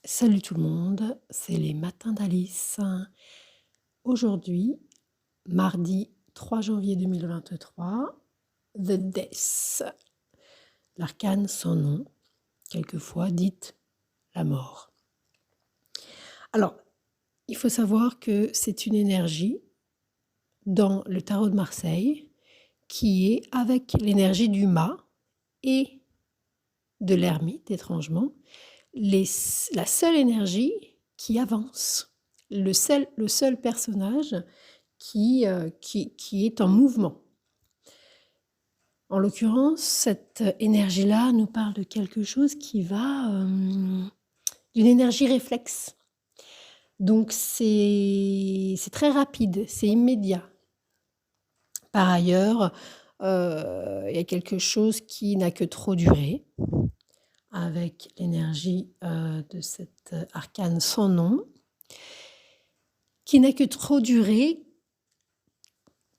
Salut tout le monde, c'est les matins d'Alice. Aujourd'hui, mardi 3 janvier 2023, The Death, l'arcane sans nom, quelquefois dite la mort. Alors, il faut savoir que c'est une énergie dans le tarot de Marseille qui est avec l'énergie du mât et de l'ermite, étrangement, la seule énergie qui avance, le seul personnage qui est en mouvement. En l'occurrence, cette énergie-là nous parle de quelque chose qui va d'une énergie réflexe. Donc c'est très rapide, c'est immédiat. Par ailleurs, il y a quelque chose qui n'a que trop duré avec l'énergie de cet arcane sans nom, qui n'a que trop duré.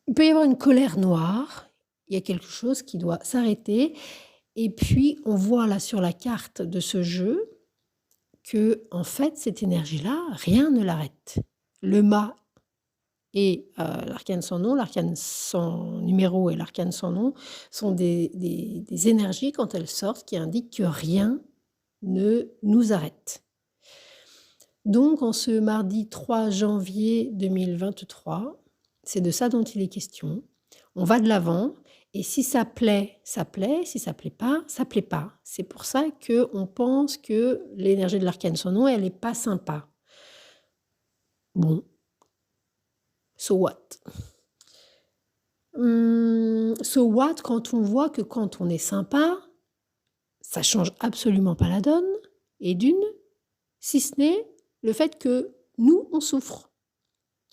Il peut y avoir une colère noire, il y a quelque chose qui doit s'arrêter, et puis on voit là sur la carte de ce jeu que, en fait, cette énergie-là, rien ne l'arrête. Le mât et l'arcane sans nom, l'arcane sans numéro et l'arcane sans nom sont des énergies, quand elles sortent, qui indiquent que rien ne nous arrête. Donc, en ce mardi 3 janvier 2023, c'est de ça dont il est question. On va de l'avant, et si ça plaît, ça plaît. Si ça plaît pas, ça plaît pas. C'est pour ça qu'on pense que l'énergie de l'arcane sans nom, elle n'est pas sympa. Bon, so what? So what quand on voit que quand on est sympa, ça change absolument pas la donne, et d'une, si ce n'est le fait que nous, on souffre.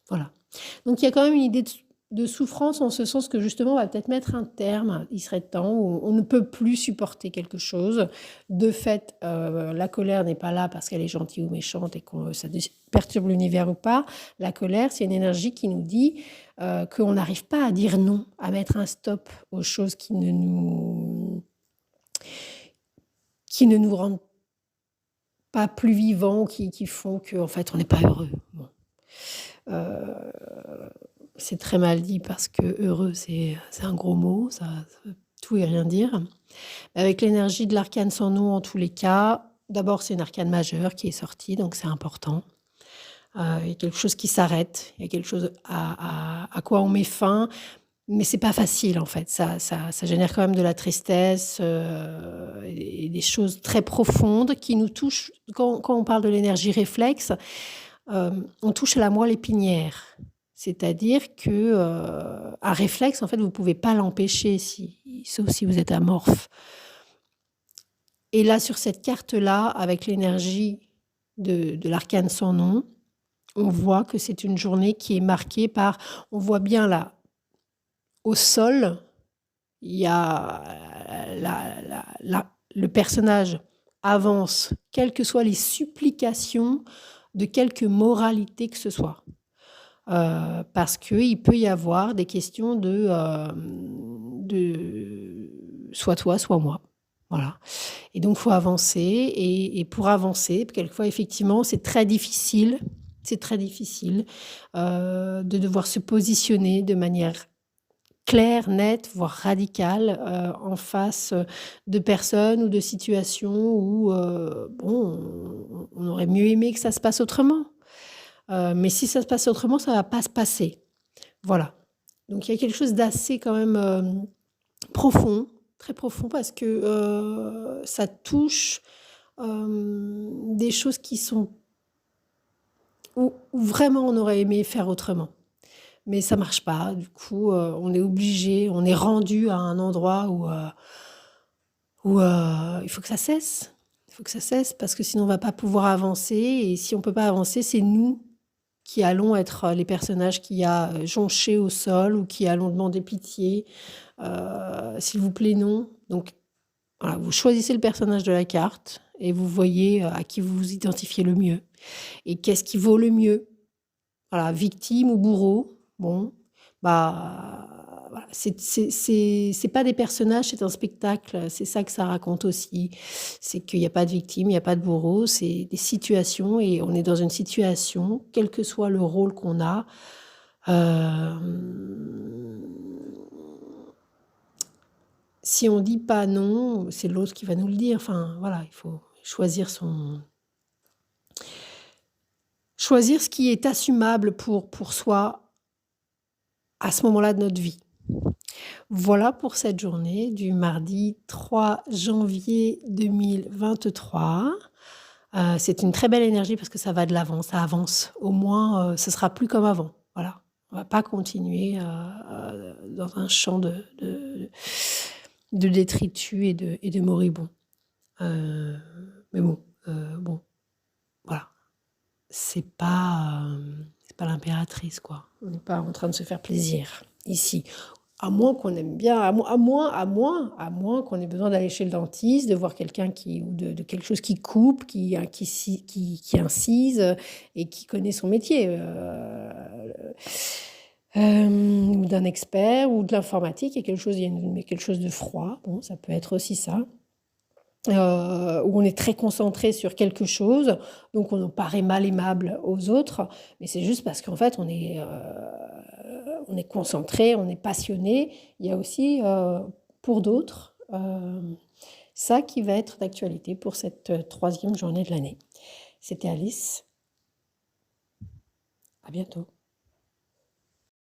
Voilà. Donc il y a quand même une idée de souffrance, en ce sens que justement on va peut-être mettre un terme, il serait temps, où on ne peut plus supporter quelque chose. De fait, la colère n'est pas là parce qu'elle est gentille ou méchante et que ça perturbe l'univers ou pas. La colère, c'est une énergie qui nous dit qu'on n'arrive pas à dire non, à mettre un stop aux choses qui ne nous rendent pas plus vivants, qui font qu'en fait on n'est pas heureux. Bon. C'est très mal dit parce que heureux, c'est un gros mot, ça veut tout et rien dire. Avec l'énergie de l'arcane sans nom, en tous les cas, d'abord c'est une arcane majeure qui est sortie, donc c'est important. Il y a quelque chose qui s'arrête, il y a quelque chose à quoi on met fin, mais c'est pas facile en fait. Ça génère quand même de la tristesse et des choses très profondes qui nous touchent. Quand on parle de l'énergie réflexe, on touche à la moelle épinière. C'est-à-dire que un réflexe, en fait, vous ne pouvez pas l'empêcher, sauf si vous êtes amorphe. Et là, sur cette carte-là, avec l'énergie de l'arcane sans nom, on voit que c'est une journée qui est marquée par... On voit bien là, au sol, il y a le personnage avance, quelles que soient les supplications de quelque moralité que ce soit. Parce qu'il peut y avoir des questions de soit toi, soit moi. Voilà. Et donc, il faut avancer. Et pour avancer, quelquefois, effectivement, c'est très difficile de devoir se positionner de manière claire, nette, voire radicale, en face de personnes ou de situations où, bon, on aurait mieux aimé que ça se passe autrement. Mais si ça se passe autrement, ça ne va pas se passer. Voilà. Donc il y a quelque chose d'assez quand même profond, très profond, parce que ça touche des choses qui sont... où vraiment on aurait aimé faire autrement. Mais ça ne marche pas. Du coup, on est obligé, on est rendu à un endroit où il faut que ça cesse. Il faut que ça cesse parce que sinon on ne va pas pouvoir avancer. Et si on ne peut pas avancer, c'est nous qui allons être les personnages qui a jonché au sol ou qui allons demander pitié. S'il vous plaît, non. Donc, voilà, vous choisissez le personnage de la carte et vous voyez à qui vous vous identifiez le mieux. Et qu'est-ce qui vaut le mieux? Voilà, victime ou bourreau? Bon, bah voilà, c'est pas des personnages, c'est un spectacle, c'est ça que ça raconte aussi. C'est qu'il y a pas de victime, il y a pas de bourreau, c'est des situations et on est dans une situation, quel que soit le rôle qu'on a, si on dit pas non, c'est l'autre qui va nous le dire. Enfin, voilà, il faut choisir ce qui est assumable pour soi à ce moment-là de notre vie. Voilà pour cette journée du mardi 3 janvier 2023. C'est une très belle énergie parce que ça va de l'avant, ça avance. Au moins, ce sera plus comme avant. Voilà. On va pas continuer, dans un champ de détritus et de moribonds. Mais bon, voilà. C'est pas l'impératrice, quoi. On n'est pas en train de se faire plaisir ici. À moins qu'on aime bien, à moins qu'on ait besoin d'aller chez le dentiste, de voir quelqu'un ou de quelque chose qui coupe, qui incise et qui connaît son métier, ou d'un expert ou de l'informatique, il y a quelque chose de froid. Bon, ça peut être aussi ça. Où on est très concentré sur quelque chose, donc on paraît mal aimable aux autres, mais c'est juste parce qu'en fait on est concentré, on est passionné. Il y a aussi pour d'autres ça qui va être d'actualité pour cette troisième journée de l'année. C'était Alice, à bientôt.